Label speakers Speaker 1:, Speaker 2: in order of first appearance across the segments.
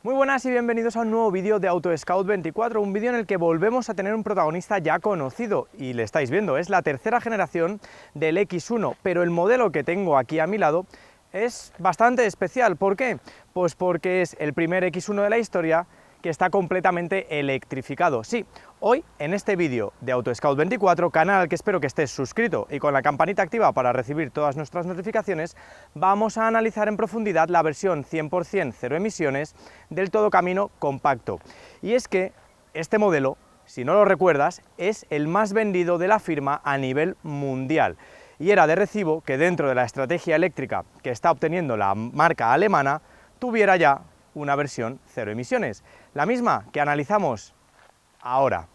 Speaker 1: Muy buenas y bienvenidos a un nuevo vídeo de AutoScout24, un vídeo en el que volvemos a tener un protagonista ya conocido, y le estáis viendo, es la tercera generación del X1, pero el modelo que tengo aquí a mi lado es bastante especial. ¿Por qué? Pues porque es el primer X1 de la historia que está completamente electrificado. Sí, hoy en este vídeo de AutoScout24, canal al que espero que estés suscrito y con la campanita activa para recibir todas nuestras notificaciones, vamos a analizar en profundidad la versión 100% cero emisiones del todo camino compacto. Y es que este modelo, si no lo recuerdas, es el más vendido de la firma a nivel mundial. Y era de recibo que dentro de la estrategia eléctrica que está obteniendo la marca alemana, tuviera ya una versión cero emisiones, la misma que analizamos ahora.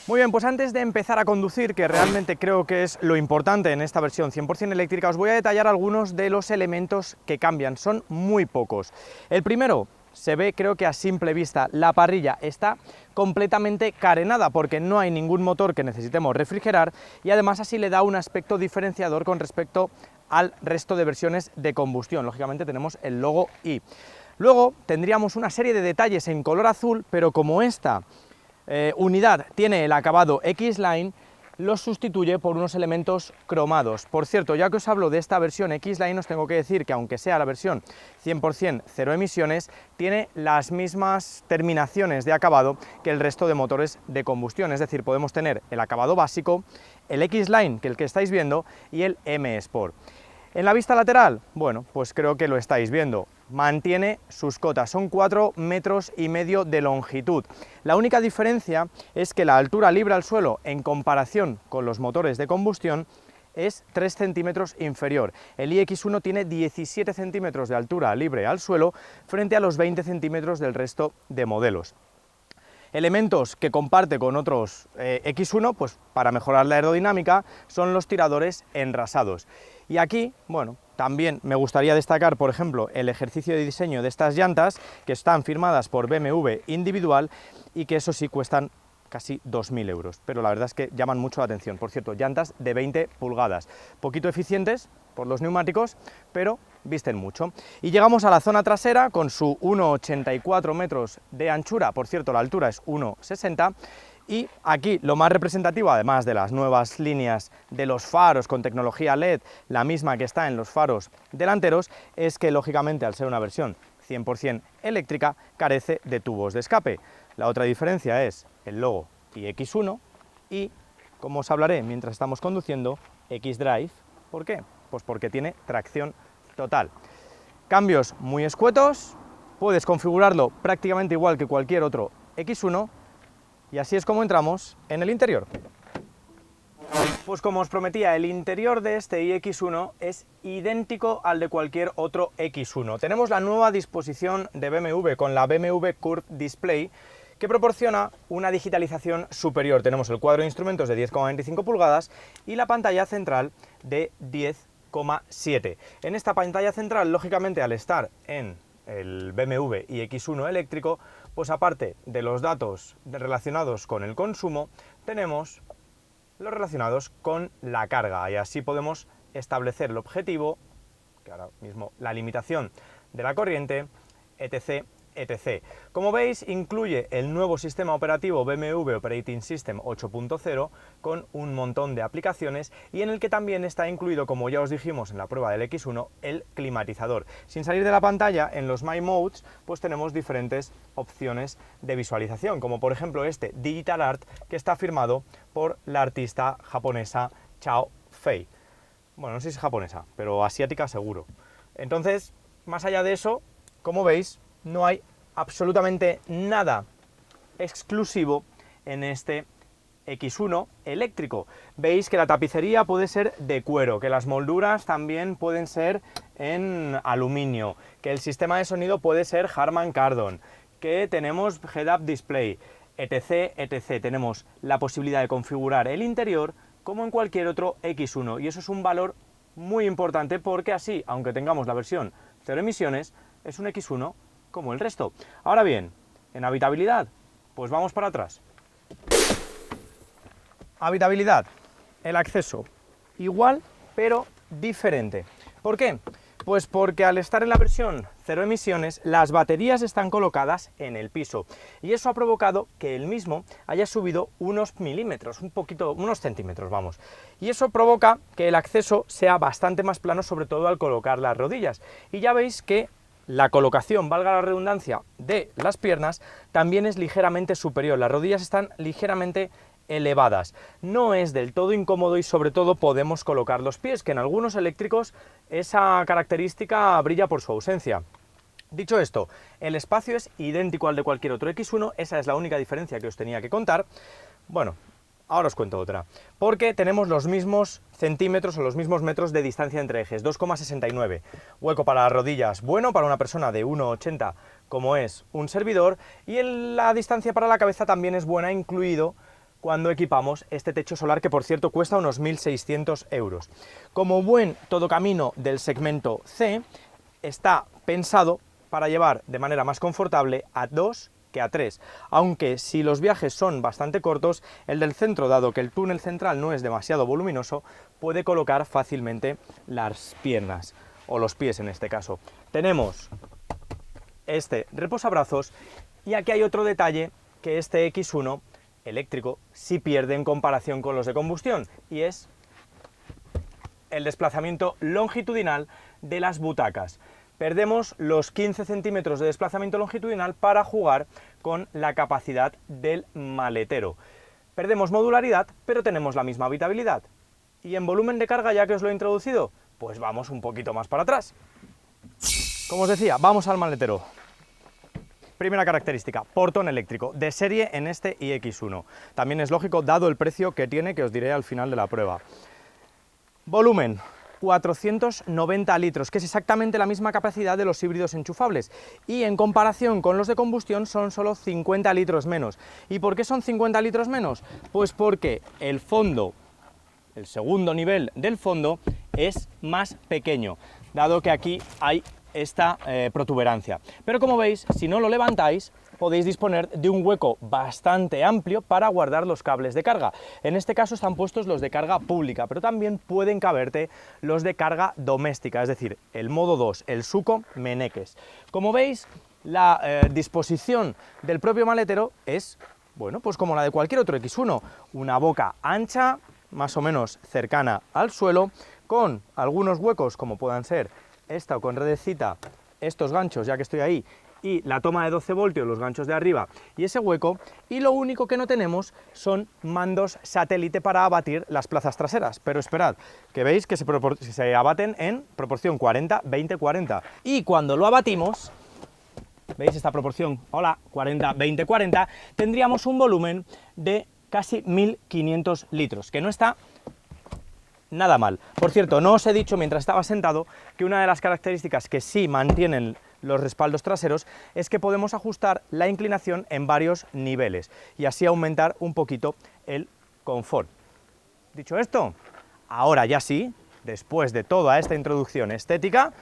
Speaker 1: Muy bien, pues antes de empezar a conducir, que realmente creo que es lo importante en esta versión 100% eléctrica, os voy a detallar algunos de los elementos que cambian, son muy pocos. El primero, se ve creo que a simple vista, la parrilla está completamente carenada porque no hay ningún motor que necesitemos refrigerar y además así le da un aspecto diferenciador con respecto al resto de versiones de combustión. Lógicamente tenemos el logo I. Luego tendríamos una serie de detalles en color azul, pero como esta unidad tiene el acabado X-Line, los sustituye por unos elementos cromados. Por cierto, ya que os hablo de esta versión X-Line, os tengo que decir que aunque sea la versión 100% cero emisiones, tiene las mismas terminaciones de acabado que el resto de motores de combustión, es decir, podemos tener el acabado básico, el X-Line, que el que estáis viendo, y el M-Sport. En la vista lateral, bueno, pues creo que lo estáis viendo, mantiene sus cotas, son 4,5 metros de longitud. La única diferencia es que la altura libre al suelo en comparación con los motores de combustión es 3 centímetros inferior. El iX1 tiene 17 centímetros de altura libre al suelo frente a los 20 centímetros del resto de modelos. Elementos que comparte con otros X1, pues para mejorar la aerodinámica, son los tiradores enrasados. Y aquí, bueno, también me gustaría destacar, por ejemplo, el ejercicio de diseño de estas llantas, que están firmadas por BMW individual y que eso sí cuestan casi 2.000 euros, pero la verdad es que llaman mucho la atención. Por cierto, llantas de 20 pulgadas, poquito eficientes por los neumáticos, pero visten mucho. Y llegamos a la zona trasera con su 1,84 metros de anchura, por cierto, la altura es 1,60, y aquí lo más representativo, además de las nuevas líneas de los faros con tecnología LED, la misma que está en los faros delanteros, es que lógicamente al ser una versión 100% eléctrica carece de tubos de escape. La otra diferencia es el logo iX1 y, como os hablaré mientras estamos conduciendo, X-Drive. ¿Por qué? Pues porque tiene tracción total. Cambios muy escuetos, puedes configurarlo prácticamente igual que cualquier otro X1 y así es como entramos en el interior. Pues como os prometía, el interior de este iX1 es idéntico al de cualquier otro X1. Tenemos la nueva disposición de BMW con la BMW Curve Display, que proporciona una digitalización superior. Tenemos el cuadro de instrumentos de 10,25 pulgadas y la pantalla central de 10,7. En esta pantalla central, lógicamente, al estar en el BMW iX1 eléctrico, pues aparte de los datos relacionados con el consumo, tenemos los relacionados con la carga, y así podemos establecer el objetivo, que ahora mismo la limitación de la corriente, etc. etc. Como veis, incluye el nuevo sistema operativo BMW Operating System 8.0 con un montón de aplicaciones y en el que también está incluido, como ya os dijimos en la prueba del X1, el climatizador. Sin salir de la pantalla, en los My Modes, pues tenemos diferentes opciones de visualización, como por ejemplo este Digital Art, que está firmado por la artista japonesa Chao Fei. Bueno, no sé si es japonesa, pero asiática seguro. Entonces, más allá de eso, como veis, no hay absolutamente nada exclusivo en este X1 eléctrico. Veis que la tapicería puede ser de cuero, que las molduras también pueden ser en aluminio, que el sistema de sonido puede ser Harman Kardon, que tenemos Head-Up Display, etc, etc. Tenemos la posibilidad de configurar el interior como en cualquier otro X1 y eso es un valor muy importante porque así, aunque tengamos la versión cero emisiones, es un X1 como el resto. Ahora bien, en habitabilidad, pues vamos para atrás. Habitabilidad, el acceso igual pero diferente. ¿Por qué? Pues porque al estar en la versión cero emisiones, las baterías están colocadas en el piso y eso ha provocado que el mismo haya subido unos milímetros, unos centímetros, vamos. Y eso provoca que el acceso sea bastante más plano, sobre todo al colocar las rodillas. Y ya veis que la colocación, valga la redundancia, de las piernas también es ligeramente superior. Las rodillas están ligeramente elevadas. No es del todo incómodo y sobre todo podemos colocar los pies, que en algunos eléctricos esa característica brilla por su ausencia. Dicho esto, el espacio es idéntico al de cualquier otro X1, esa es la única diferencia que os tenía que contar. Bueno, ahora os cuento otra, porque tenemos los mismos centímetros o los mismos metros de distancia entre ejes, 2,69. Hueco para las rodillas, bueno, para una persona de 1,80 como es un servidor, y la distancia para la cabeza también es buena, incluido cuando equipamos este techo solar, que por cierto cuesta unos 1.600 euros. Como buen todocamino del segmento C, está pensado para llevar de manera más confortable a 2 que a 3, aunque si los viajes son bastante cortos, el del centro, dado que el túnel central no es demasiado voluminoso, puede colocar fácilmente las piernas, o los pies en este caso. Tenemos este reposabrazos, y aquí hay otro detalle que este X1 eléctrico sí pierde en comparación con los de combustión, y es el desplazamiento longitudinal de las butacas. Perdemos los 15 centímetros de desplazamiento longitudinal para jugar con la capacidad del maletero. Perdemos modularidad, pero tenemos la misma habitabilidad. Y en volumen de carga, ya que os lo he introducido, pues vamos un poquito más para atrás. Como os decía, vamos al maletero. Primera característica, portón eléctrico, de serie en este iX1. También es lógico, dado el precio que tiene, que os diré al final de la prueba. Volumen, 490 litros, que es exactamente la misma capacidad de los híbridos enchufables. Y en comparación con los de combustión son solo 50 litros menos. ¿Y por qué son 50 litros menos? Pues porque el fondo, el segundo nivel del fondo, es más pequeño, dado que aquí hay esta protuberancia. Pero como veis, si no lo levantáis, podéis disponer de un hueco bastante amplio para guardar los cables de carga. En este caso están puestos los de carga pública, pero también pueden caberte los de carga doméstica, es decir, el modo 2, el Suco Meneques. Como veis, la disposición del propio maletero es, bueno, pues como la de cualquier otro X1, una boca ancha, más o menos cercana al suelo, con algunos huecos como puedan ser esta o con redecita, estos ganchos, ya que estoy ahí, y la toma de 12 voltios, los ganchos de arriba y ese hueco, y lo único que no tenemos son mandos satélite para abatir las plazas traseras, pero esperad, que veis que se abaten en proporción 40, 20, 40, y cuando lo abatimos, veis esta proporción, hola, 40, 20, 40, tendríamos un volumen de casi 1.500 litros, que no está nada mal. Por cierto, no os he dicho mientras estaba sentado que una de las características que sí mantienen los respaldos traseros es que podemos ajustar la inclinación en varios niveles y así aumentar un poquito el confort. Dicho esto, ahora ya sí, después de toda esta introducción estética,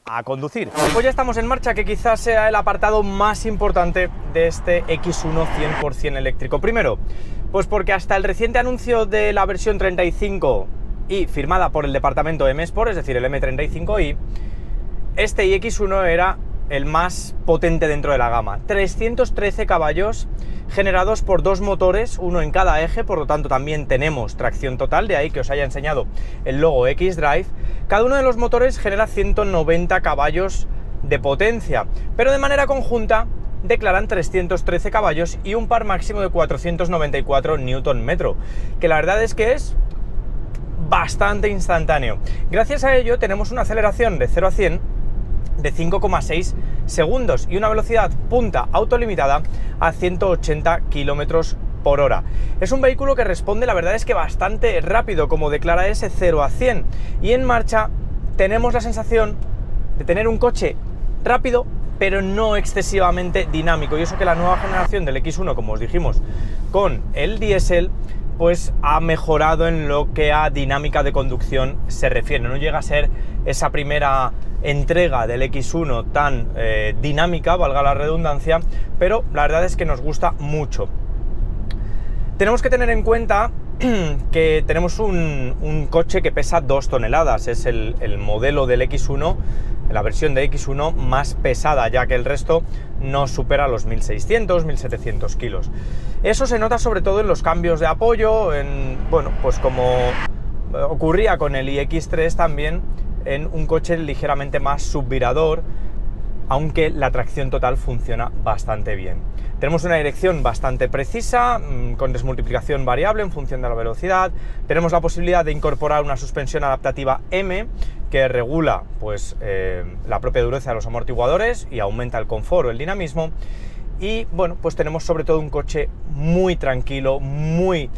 Speaker 1: a conducir. Pues ya estamos en marcha, que quizás sea el apartado más importante de este X1 100% eléctrico. Primero, pues porque hasta el reciente anuncio de la versión 35 y firmada por el departamento M-Sport, es decir, el M35i, este iX1 era el más potente dentro de la gama. 313 caballos generados por dos motores, uno en cada eje, por lo tanto también tenemos tracción total, de ahí que os haya enseñado el logo X-Drive. Cada uno de los motores genera 190 caballos de potencia, pero de manera conjunta declaran 313 caballos y un par máximo de 494 Nm, que la verdad es que es bastante instantáneo. Gracias a ello tenemos una aceleración de 0 a 100 de 5,6 segundos y una velocidad punta autolimitada a 180 km por hora. Es un vehículo que responde, la verdad es que bastante rápido, como declara ese 0 a 100, y en marcha tenemos la sensación de tener un coche rápido pero no excesivamente dinámico, y eso que la nueva generación del X1, como os dijimos, con el diésel, pues ha mejorado en lo que a dinámica de conducción se refiere. No llega a ser esa primera entrega del X1 tan dinámica, valga la redundancia, pero la verdad es que nos gusta mucho. Tenemos que tener en cuenta que tenemos un coche que pesa 2 toneladas, es el modelo del X1, la versión de X1 más pesada, ya que el resto no supera los 1600, 1700 kilos. Eso se nota sobre todo en los cambios de apoyo, bueno, pues como ocurría con el iX3 también, en un coche ligeramente más subvirador, aunque la tracción total funciona bastante bien. Tenemos una dirección bastante precisa, con desmultiplicación variable en función de la velocidad. Tenemos la posibilidad de incorporar una suspensión adaptativa M, que regula pues, la propia dureza de los amortiguadores y aumenta el confort o el dinamismo. Y bueno, pues tenemos sobre todo un coche muy tranquilo, muy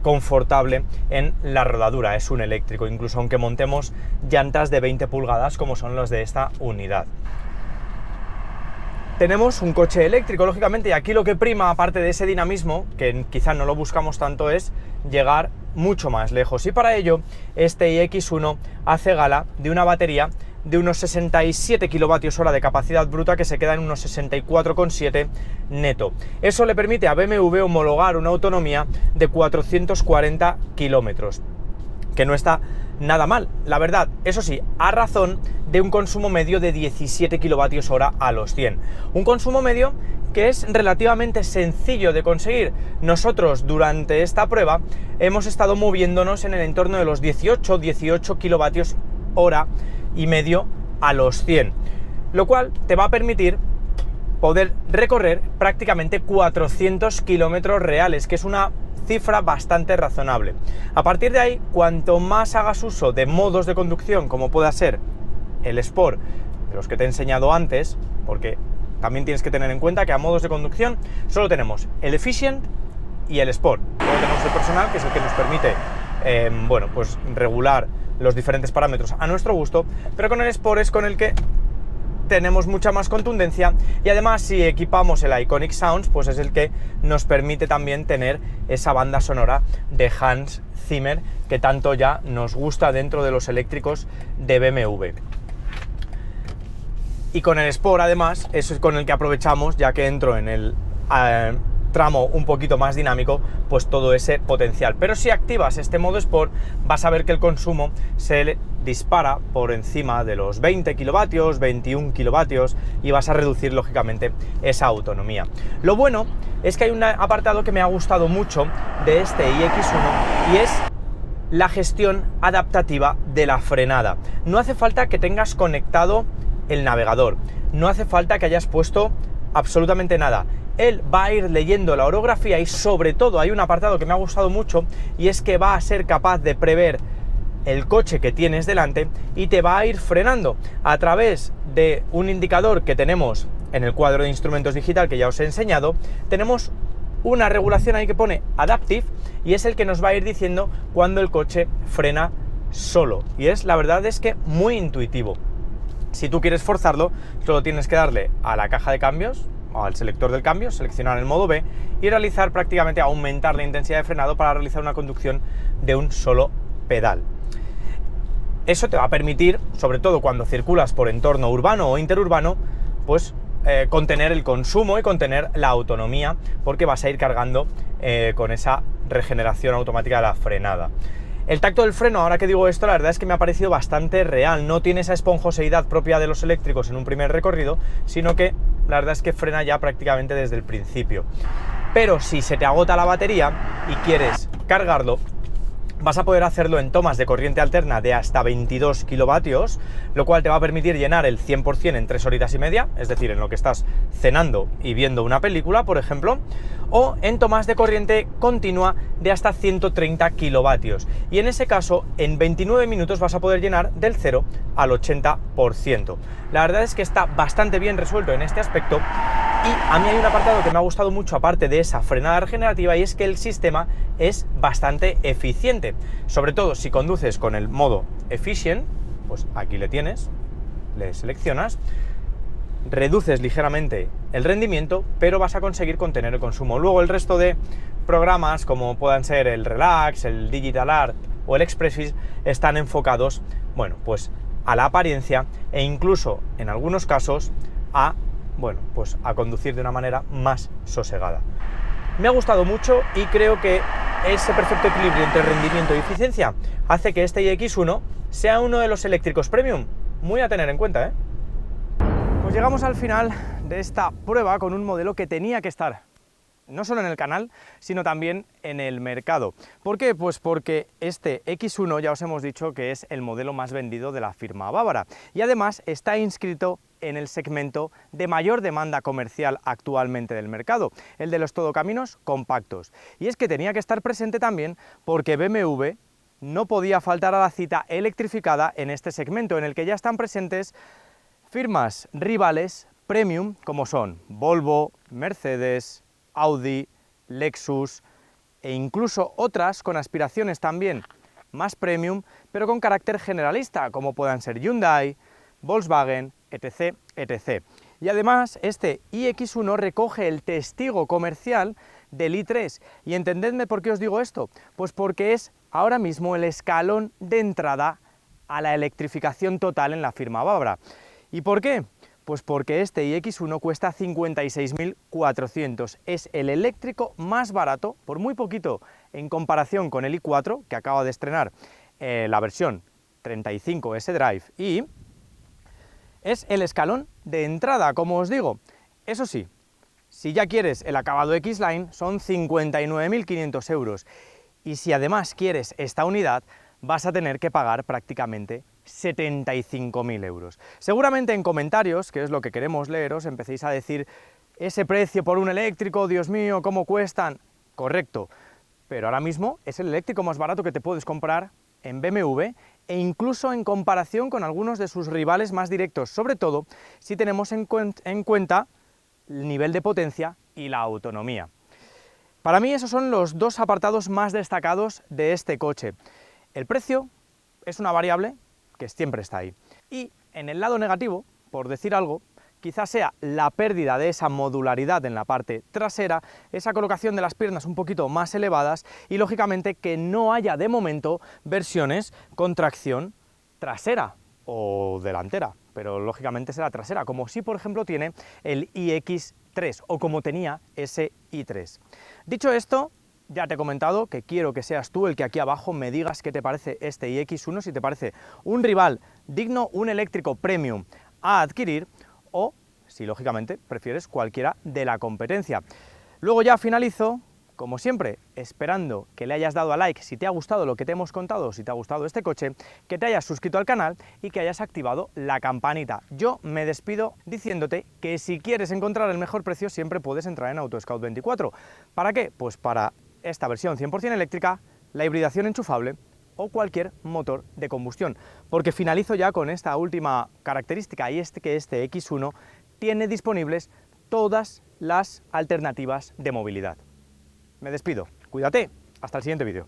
Speaker 1: confortable en la rodadura. Es un eléctrico, incluso aunque montemos llantas de 20 pulgadas como son las de esta unidad. Tenemos un coche eléctrico, lógicamente, y aquí lo que prima, aparte de ese dinamismo, que quizá no lo buscamos tanto, es llegar mucho más lejos. Y para ello, este iX1 hace gala de una batería de unos 67 kWh de capacidad bruta, que se queda en unos 64,7 neto. Eso le permite a BMW homologar una autonomía de 440 kilómetros, que no está nada mal, la verdad. Eso sí, a razón de un consumo medio de 17 kWh a los 100. Un consumo medio que es relativamente sencillo de conseguir. Nosotros durante esta prueba hemos estado moviéndonos en el entorno de los 18 kWh y medio a los 100, lo cual te va a permitir poder recorrer prácticamente 400 kilómetros reales, que es una cifra bastante razonable. A partir de ahí, cuanto más hagas uso de modos de conducción, como pueda ser el Sport, de los que te he enseñado antes, porque también tienes que tener en cuenta que a modos de conducción solo tenemos el Efficient y el Sport. Luego tenemos el personal, que es el que nos permite bueno, pues regular los diferentes parámetros a nuestro gusto, pero con el Sport es con el que tenemos mucha más contundencia, y además si equipamos el Iconic Sounds, pues es el que nos permite también tener esa banda sonora de Hans Zimmer que tanto ya nos gusta dentro de los eléctricos de BMW. Y con el Sport, además, eso es con el que aprovechamos, ya que entro en el tramo un poquito más dinámico, pues todo ese potencial. Pero si activas este modo Sport, vas a ver que el consumo se dispara por encima de los 20 kilovatios, 21 kilovatios, y vas a reducir lógicamente esa autonomía. Lo bueno es que hay un apartado que me ha gustado mucho de este iX1, y es la gestión adaptativa de la frenada. No hace falta que tengas conectado el navegador, no hace falta que hayas puesto absolutamente nada. Él va a ir leyendo la orografía, y sobre todo hay un apartado que me ha gustado mucho, y es que va a ser capaz de prever el coche que tienes delante y te va a ir frenando a través de un indicador que tenemos en el cuadro de instrumentos digital que ya os he enseñado. Tenemos una regulación ahí que pone Adaptive, y es el que nos va a ir diciendo cuando el coche frena solo, y la verdad es que muy intuitivo. Si tú quieres forzarlo, solo tienes que darle a la caja de cambios o al selector del cambio, seleccionar el modo B y realizar prácticamente aumentar la intensidad de frenado para realizar una conducción de un solo pedal. Eso te va a permitir, sobre todo cuando circulas por entorno urbano o interurbano, pues contener el consumo y contener la autonomía, porque vas a ir cargando con esa regeneración automática de la frenada. El tacto del freno, ahora que digo esto, la verdad es que me ha parecido bastante real. No tiene esa esponjosidad propia de los eléctricos en un primer recorrido, sino que la verdad es que frena ya prácticamente desde el principio. Pero si se te agota la batería y quieres cargarlo, vas a poder hacerlo en tomas de corriente alterna de hasta 22 kilovatios, lo cual te va a permitir llenar el 100% en 3 horitas y media, es decir, en lo que estás cenando y viendo una película, por ejemplo, o en tomas de corriente continua de hasta 130 kilovatios. Y en ese caso, en 29 minutos vas a poder llenar del 0 al 80%. La verdad es que está bastante bien resuelto en este aspecto. Y a mí hay un apartado que me ha gustado mucho, aparte de esa frenada regenerativa, y es que el sistema es bastante eficiente. Sobre todo si conduces con el modo Efficient, pues aquí le tienes, le seleccionas, reduces ligeramente el rendimiento, pero vas a conseguir contener el consumo. Luego el resto de programas, como puedan ser el Relax, el Digital Art o el Expressif, están enfocados, bueno, pues a la apariencia, e incluso en algunos casos a conducir de una manera más sosegada. Me ha gustado mucho y creo que ese perfecto equilibrio entre rendimiento y eficiencia hace que este iX1 sea uno de los eléctricos premium. Muy a tener en cuenta, ¿eh? Pues llegamos al final de esta prueba con un modelo que tenía que estar no solo en el canal, sino también en el mercado. ¿Por qué? Pues porque este X1 ya os hemos dicho que es el modelo más vendido de la firma bávara y además está inscrito en el segmento de mayor demanda comercial actualmente del mercado, el de los todocaminos compactos. Y es que tenía que estar presente también porque BMW no podía faltar a la cita electrificada en este segmento, en el que ya están presentes firmas rivales premium como son Volvo, Mercedes, Audi, Lexus e incluso otras con aspiraciones también más premium, pero con carácter generalista, como puedan ser Hyundai, Volkswagen, etc, etc. Y además, este iX1 recoge el testigo comercial del i3. Y entendedme por qué os digo esto, pues porque es ahora mismo el escalón de entrada a la electrificación total en la firma bávara. ¿Y por qué? Pues porque este iX1 cuesta 56.400, es el eléctrico más barato, por muy poquito en comparación con el i4, que acaba de estrenar la versión 35 S-Drive, y es el escalón de entrada, como os digo. Eso sí, si ya quieres el acabado X-Line, son 59.500 euros, y si además quieres esta unidad, vas a tener que pagar prácticamente 75.000 euros. Seguramente en comentarios, que es lo que queremos leeros, empecéis a decir ese precio por un eléctrico, Dios mío, ¿cómo cuestan? Correcto, pero ahora mismo es el eléctrico más barato que te puedes comprar en BMW e incluso en comparación con algunos de sus rivales más directos, sobre todo si tenemos en cuenta el nivel de potencia y la autonomía. Para mí esos son los dos apartados más destacados de este coche. El precio es una variable que siempre está ahí. Y en el lado negativo, por decir algo, quizás sea la pérdida de esa modularidad en la parte trasera, esa colocación de las piernas un poquito más elevadas y lógicamente que no haya de momento versiones con tracción trasera o delantera, pero lógicamente será trasera, como si por ejemplo tiene el iX3 o como tenía ese i3. Dicho esto, ya te he comentado que quiero que seas tú el que aquí abajo me digas qué te parece este iX1, si te parece un rival digno, un eléctrico premium a adquirir o si lógicamente prefieres cualquiera de la competencia. Luego ya finalizo, como siempre, esperando que le hayas dado a like si te ha gustado lo que te hemos contado, si te ha gustado este coche, que te hayas suscrito al canal y que hayas activado la campanita. Yo me despido diciéndote que si quieres encontrar el mejor precio siempre puedes entrar en AutoScout24. ¿Para qué? Pues para esta versión 100% eléctrica, la hibridación enchufable o cualquier motor de combustión, porque finalizo ya con esta última característica y es que este X1 tiene disponibles todas las alternativas de movilidad. Me despido, cuídate, hasta el siguiente vídeo.